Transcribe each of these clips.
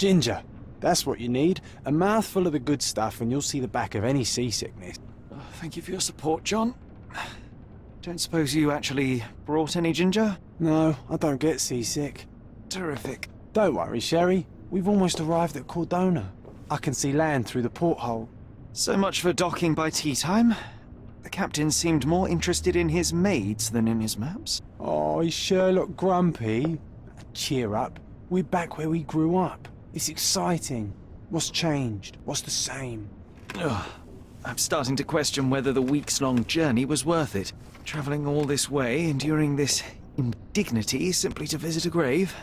Ginger. That's what you need. A mouthful of the good stuff and you'll see the back of any seasickness. Oh, thank you for your support, John. Don't suppose you actually brought any ginger? No, I don't get seasick. Terrific. Don't worry, Sherry. We've almost arrived at Cordona. I can see land through the porthole. So much for docking by tea time. The captain seemed more interested in his maids than in his maps. Oh, is Sherlock grumpy? Cheer up. We're back where we grew up. It's exciting. What's changed? What's the same? Ugh. I'm starting to question whether the weeks-long journey was worth it. Travelling all this way, enduring this indignity simply to visit a grave.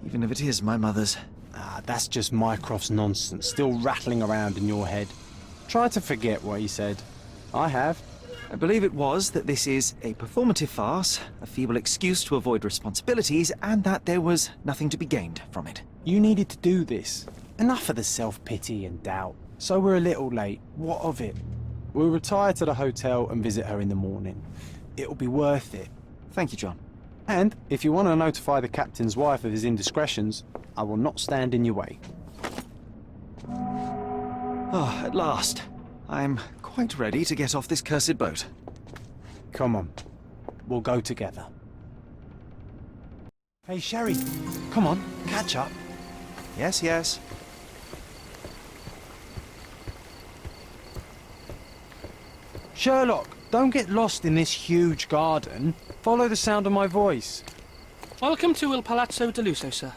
Even if it is my mother's. Ah, that's just Mycroft's nonsense, still rattling around in your head. Try to forget what he said. I have. I believe it was that this is a performative farce, a feeble excuse to avoid responsibilities, and that there was nothing to be gained from it. You needed to do this. Enough of the self-pity and doubt. So we're a little late. What of it? We'll retire to the hotel and visit her in the morning. It'll be worth it. Thank you, John. And if you want to notify the captain's wife of his indiscretions, I will not stand in your way. Oh, at last. I'm quite ready to get off this cursed boat. Come on. We'll go together. Hey, Sherry. Come on, catch up. Yes, yes. Sherlock, don't get lost in this huge garden. Follow the sound of my voice. Welcome to Il Palazzo di Lusso, sir.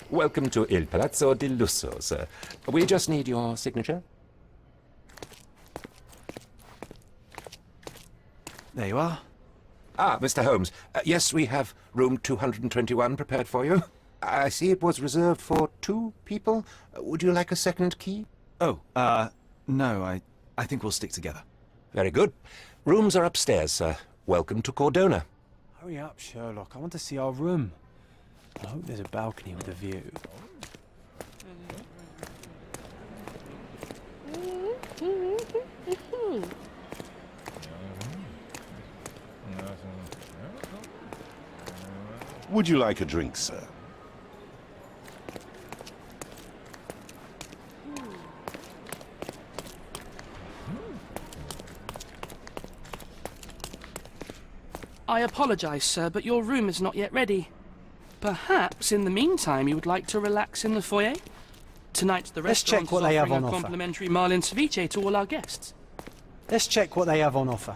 Welcome to Il Palazzo di Lusso, sir. We just need your signature. There you are. Ah, Mr. Holmes. Yes, we have room 221 prepared for you. I see it was reserved for 2 people. Would you like a second key? Oh, no, I think we'll stick together. Very good. Rooms are upstairs, sir. Welcome to Cordona. Hurry up, Sherlock. I want to see our room. I hope there's a balcony with a view. Would you like a drink, sir? I apologise, sir, but your room is not yet ready. Perhaps, in the meantime, you would like to relax in the foyer? Tonight, the Let's restaurant check what is they have offering on a offer. complimentary Marlin ceviche to all our guests. Let's check what they have on offer.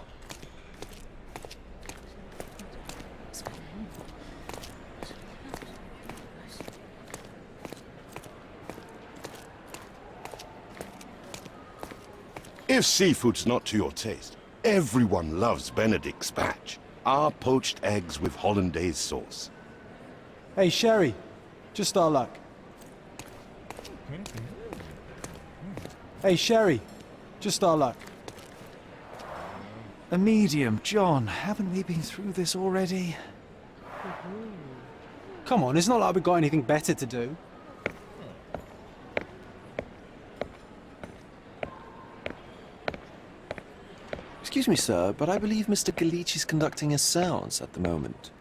If seafood's not to your taste, everyone loves Benedict's batch. Our poached eggs with hollandaise sauce. Hey, Sherry. Just our luck. Hey, Sherry. Just our luck. A medium, John. Haven't we been through this already? Come on, it's not like we've got anything better to do. Excuse me, sir, but I believe Mr. Galich is conducting a séance at the moment.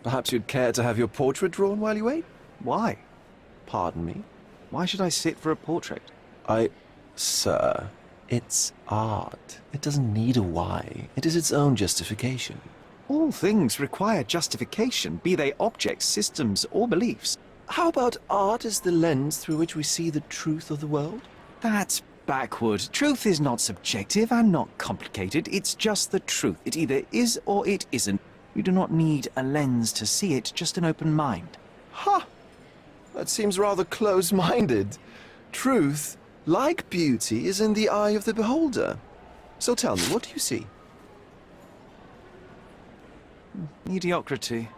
Perhaps you'd care to have your portrait drawn while you wait? Why? Pardon me? Why should I sit for a portrait? Sir, it's art. It doesn't need a why. It is its own justification. All things require justification, be they objects, systems, or beliefs. How about art as the lens through which we see the truth of the world? That's backward. Truth is not subjective and not complicated. It's just the truth. It either is or it isn't. You do not need a lens to see it, just an open mind. Ha! That seems rather close-minded. Truth, like beauty, is in the eye of the beholder. So tell me, what do you see? Mediocrity.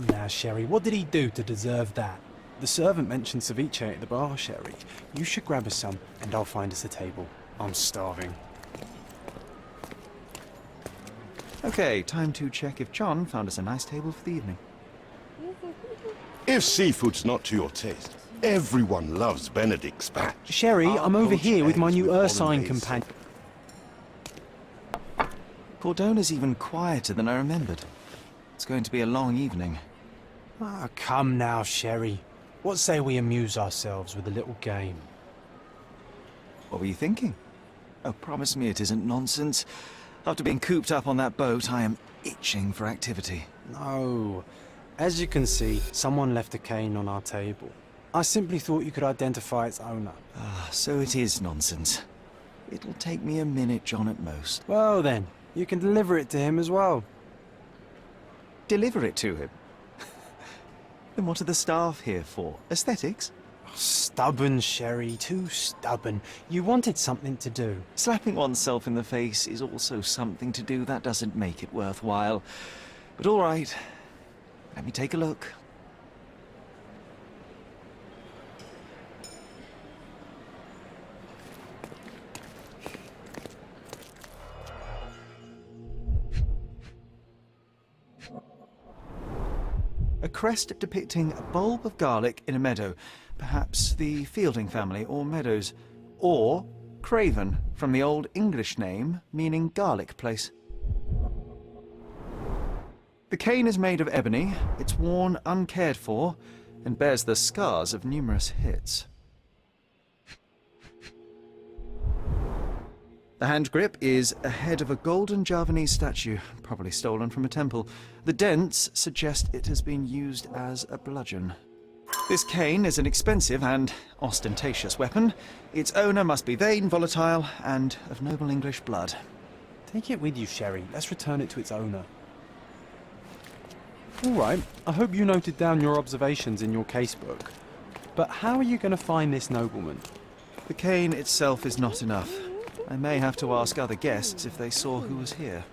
Come now, Sherry, what did he do to deserve that? The servant mentioned ceviche at the bar, Sherry. You should grab us some, and I'll find us a table. I'm starving. Okay, time to check if John found us a nice table for the evening. If seafood's not to your taste, everyone loves Benedict spatch. Sherry, Our I'm over poached here with my eggs new with Ursine hollandaise companion. Cordona's even quieter than I remembered. It's going to be a long evening. Ah, come now, Sherry. What say we amuse ourselves with a little game? What were you thinking? Oh, promise me it isn't nonsense. After being cooped up on that boat, I am itching for activity. No. As you can see, someone left a cane on our table. I simply thought you could identify its owner. Ah, so it is nonsense. It'll take me a minute, John, at most. Well then, you can deliver it to him as well. Deliver it to him? Then what are the staff here for? Aesthetics? Stubborn, Sherry, too stubborn. You wanted something to do. Slapping oneself in the face is also something to do. That doesn't make it worthwhile. But all right, let me take a look. A crest depicting a bulb of garlic in a meadow. Perhaps the Fielding family or Meadows. Or Craven, from the Old English name meaning garlic place. The cane is made of ebony, it's worn uncared for, and bears the scars of numerous hits. The hand grip is a head of a golden Javanese statue, probably stolen from a temple. The dents suggest it has been used as a bludgeon. This cane is an expensive and ostentatious weapon. Its owner must be vain, volatile, and of noble English blood. Take it with you, Sherry. Let's return it to its owner. All right, I hope you noted down your observations in your casebook. But how are you going to find this nobleman? The cane itself is not enough. I may have to ask other guests if they saw who was here.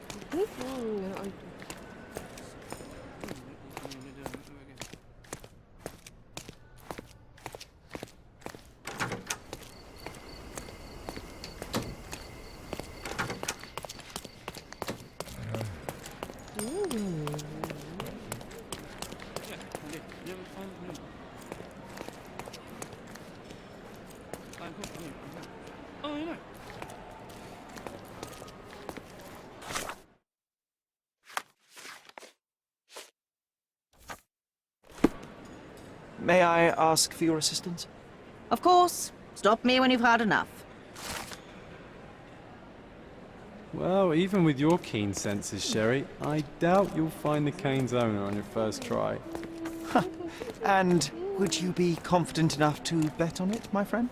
May I ask for your assistance? Of course. Stop me when you've had enough. Well, even with your keen senses, Sherry, I doubt you'll find the cane's owner on your first try. And would you be confident enough to bet on it, my friend?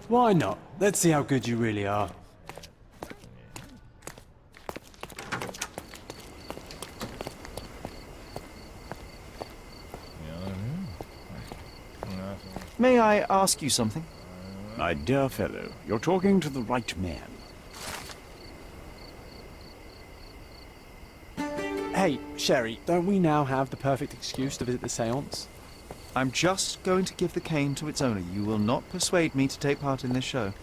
Why not? Let's see how good you really are. May I ask you something? My dear fellow, you're talking to the right man. Hey, Sherry, don't we now have the perfect excuse to visit the seance? I'm just going to give the cane to its owner. You will not persuade me to take part in this show.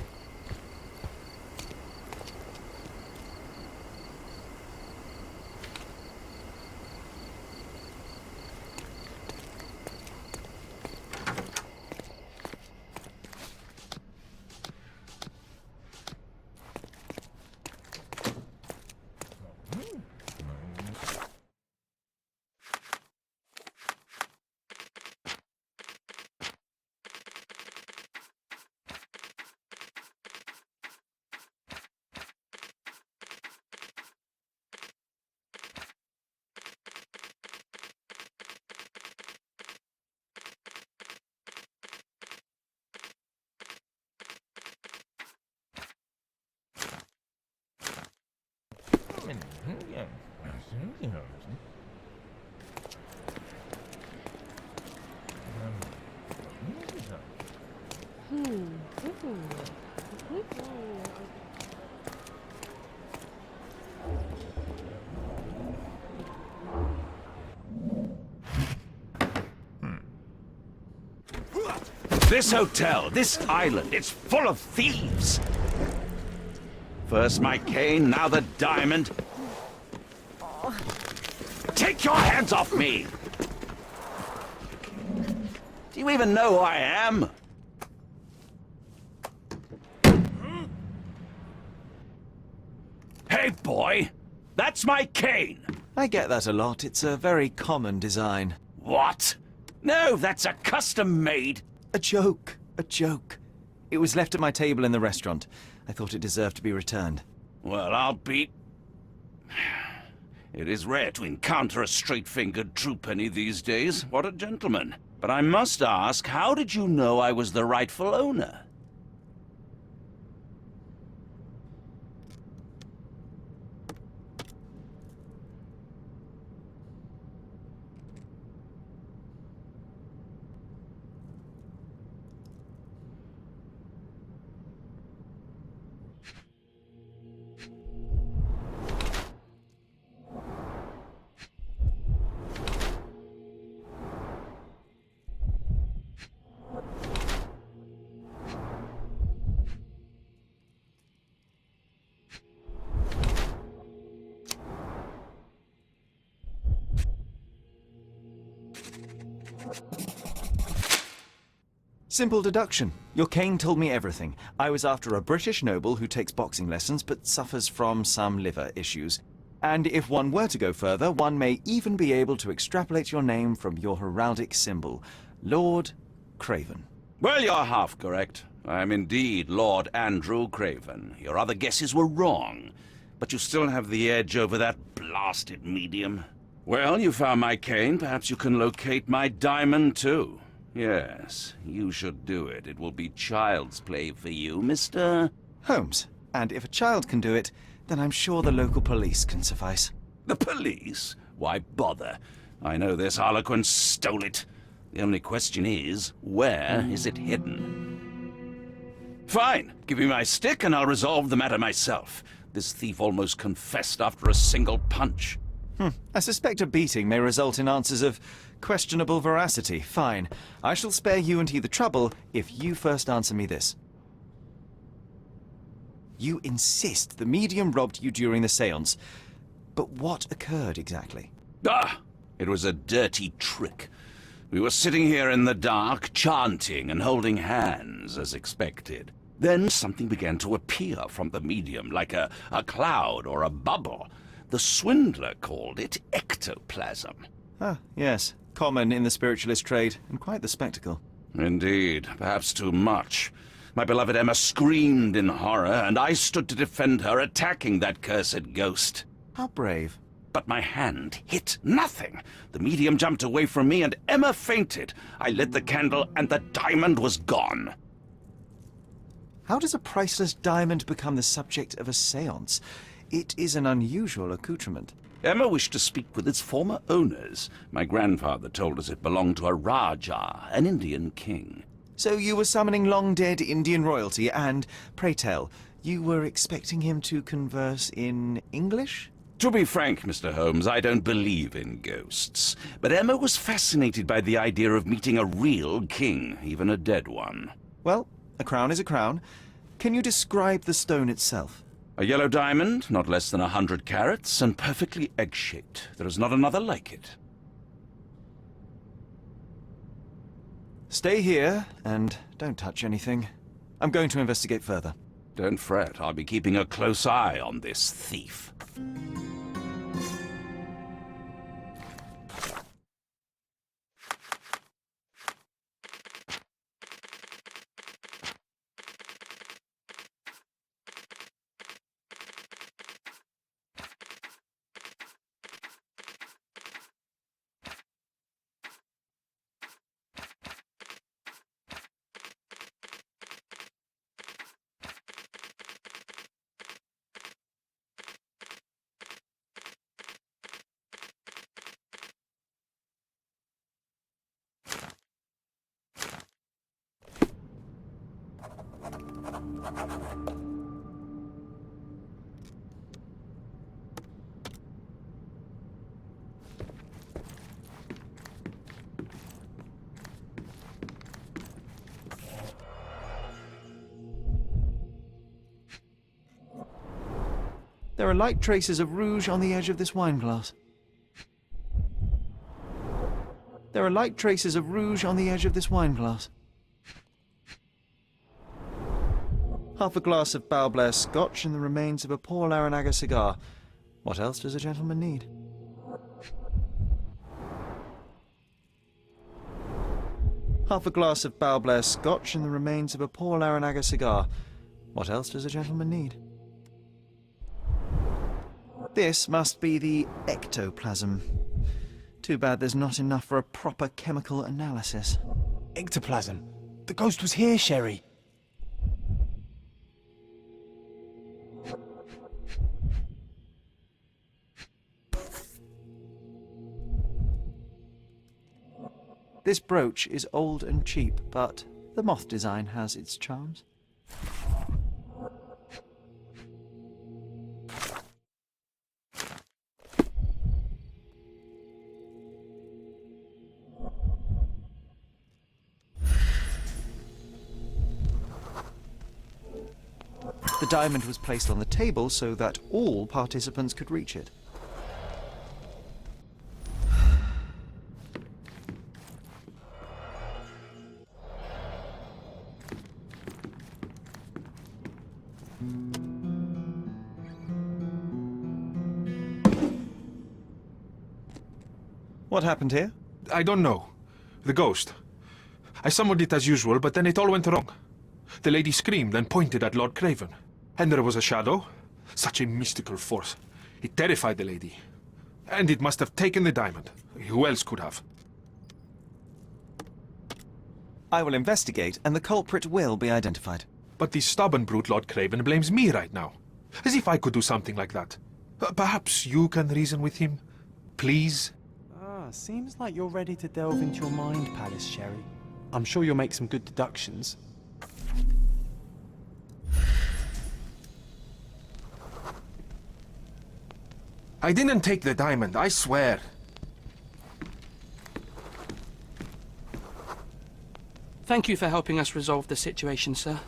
This hotel, this island, it's full of thieves. First my cane, now the diamond. Take your hands off me! Do you even know who I am? Hey, boy! That's my cane! I get that a lot. It's a very common design. What? No, that's a custom-made... A joke. A joke. It was left at my table in the restaurant. I thought it deserved to be returned. Well, I'll be... It is rare to encounter a straight-fingered true penny these days. What a gentleman. But I must ask, how did you know I was the rightful owner? Simple deduction. Your cane told me everything. I was after a British noble who takes boxing lessons but suffers from some liver issues. And if one were to go further, one may even be able to extrapolate your name from your heraldic symbol, Lord Craven. Well, you're half correct. I am indeed Lord Andrew Craven. Your other guesses were wrong. But you still have the edge over that blasted medium. Well, you found my cane. Perhaps you can locate my diamond, too. Yes, you should do it. It will be child's play for you, Mr. Holmes. And if a child can do it, then I'm sure the local police can suffice. The police? Why bother? I know this harlequin stole it. The only question is, where is it hidden? Fine. Give me my stick and I'll resolve the matter myself. This thief almost confessed after a single punch. I suspect a beating may result in answers of questionable veracity. Fine. I shall spare you and he the trouble if you first answer me this. You insist the medium robbed you during the séance. But what occurred exactly? It was a dirty trick. We were sitting here in the dark, chanting and holding hands, as expected. Then something began to appear from the medium, like a cloud or a bubble. The swindler called it ectoplasm. Ah, yes. Common in the spiritualist trade, and quite the spectacle. Indeed, perhaps too much. My beloved Emma screamed in horror, and I stood to defend her, attacking that cursed ghost. How brave. But my hand hit nothing. The medium jumped away from me, and Emma fainted. I lit the candle, and the diamond was gone. How does a priceless diamond become the subject of a séance? It is an unusual accoutrement. Emma wished to speak with its former owners. My grandfather told us it belonged to a Rajah, an Indian king. So you were summoning long-dead Indian royalty, and, pray tell, you were expecting him to converse in English? To be frank, Mr. Holmes, I don't believe in ghosts. But Emma was fascinated by the idea of meeting a real king, even a dead one. Well, a crown is a crown. Can you describe the stone itself? A yellow diamond, not less than 100 carats, and perfectly egg-shaped. There is not another like it. Stay here, and don't touch anything. I'm going to investigate further. Don't fret, I'll be keeping a close eye on this thief. There are light traces of rouge on the edge of this wine glass. There are light traces of rouge on the edge of this wine glass. Half a glass of Balblair Scotch and the remains of a Paul Aranaga cigar. What else does a gentleman need? Half a glass of Balblair Scotch and the remains of a Paul Aranaga cigar. What else does a gentleman need? This must be the ectoplasm. Too bad there's not enough for a proper chemical analysis. Ectoplasm. The ghost was here, Sherry. This brooch is old and cheap, but the moth design has its charms. The diamond was placed on the table so that all participants could reach it. What happened here? I don't know. The ghost. I summoned it as usual, but then it all went wrong. The lady screamed and pointed at Lord Craven. And there was a shadow. Such a mystical force. It terrified the lady. And it must have taken the diamond. Who else could have? I will investigate, and the culprit will be identified. But the stubborn brute Lord Craven blames me right now. As if I could do something like that. Perhaps you can reason with him? Please? Seems like you're ready to delve into your mind palace, Sherry. I'm sure you'll make some good deductions. I didn't take the diamond, I swear. Thank you for helping us resolve the situation, sir.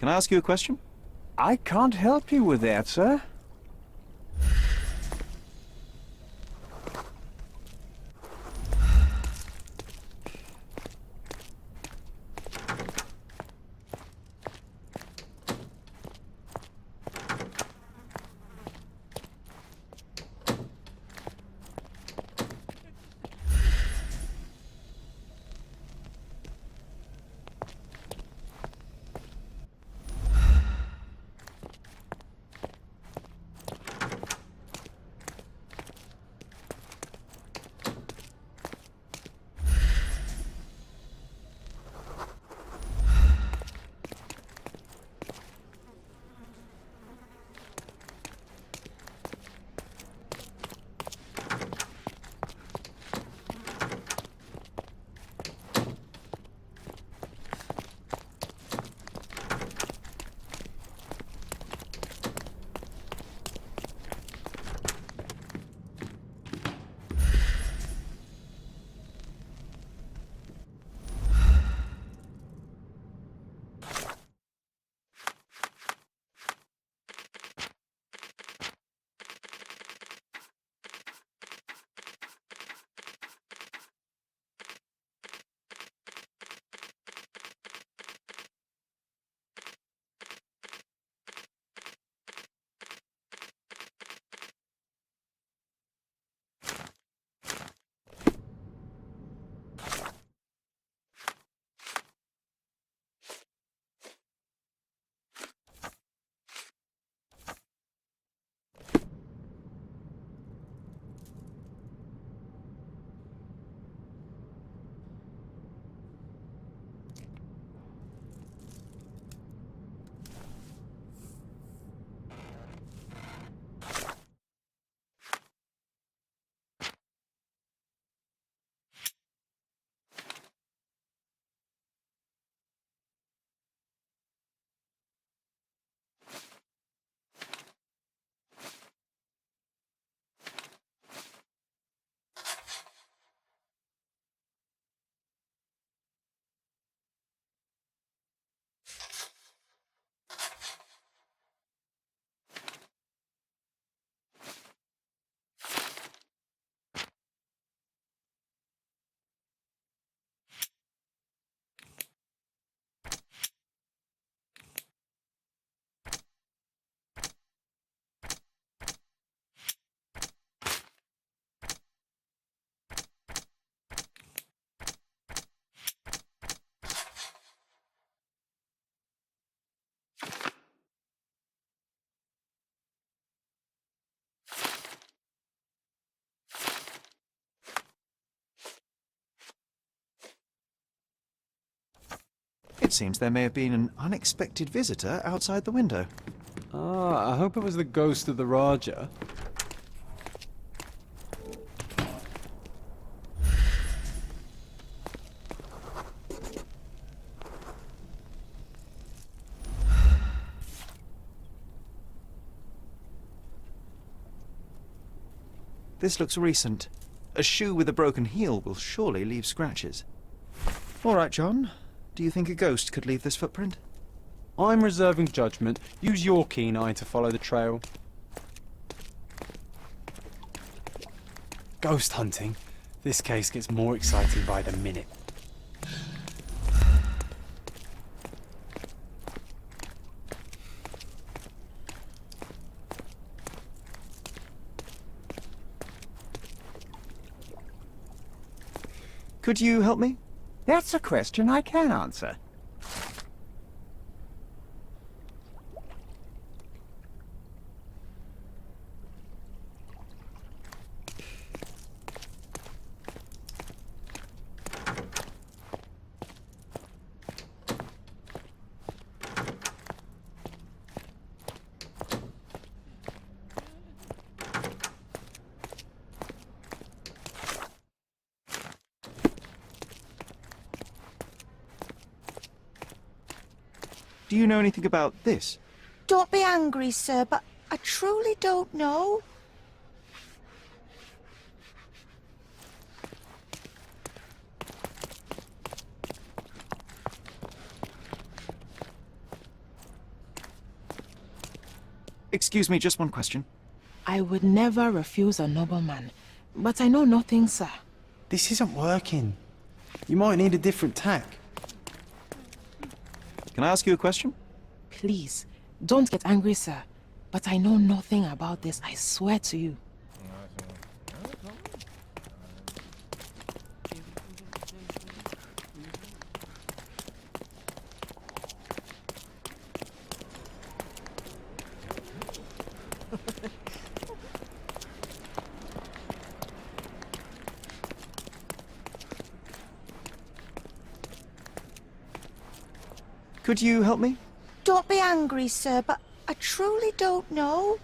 Can I ask you a question? I can't help you with that, sir. seems there may have been an unexpected visitor outside the window. Ah, I hope it was the ghost of the Raja. This looks recent. A shoe with a broken heel will surely leave scratches. All right, John. Do you think a ghost could leave this footprint? I'm reserving judgment. Use your keen eye to follow the trail. Ghost hunting. This case gets more exciting by the minute. Could you help me? That's a question I can answer. Do you know anything about this? Don't be angry, sir, but I truly don't know. Excuse me, just one question. I would never refuse a nobleman, but I know nothing, sir. This isn't working. You might need a different tack. Can I ask you a question? Please, don't get angry, sir. But I know nothing about this, I swear to you. Could you help me? Don't be angry, sir, but I truly don't know.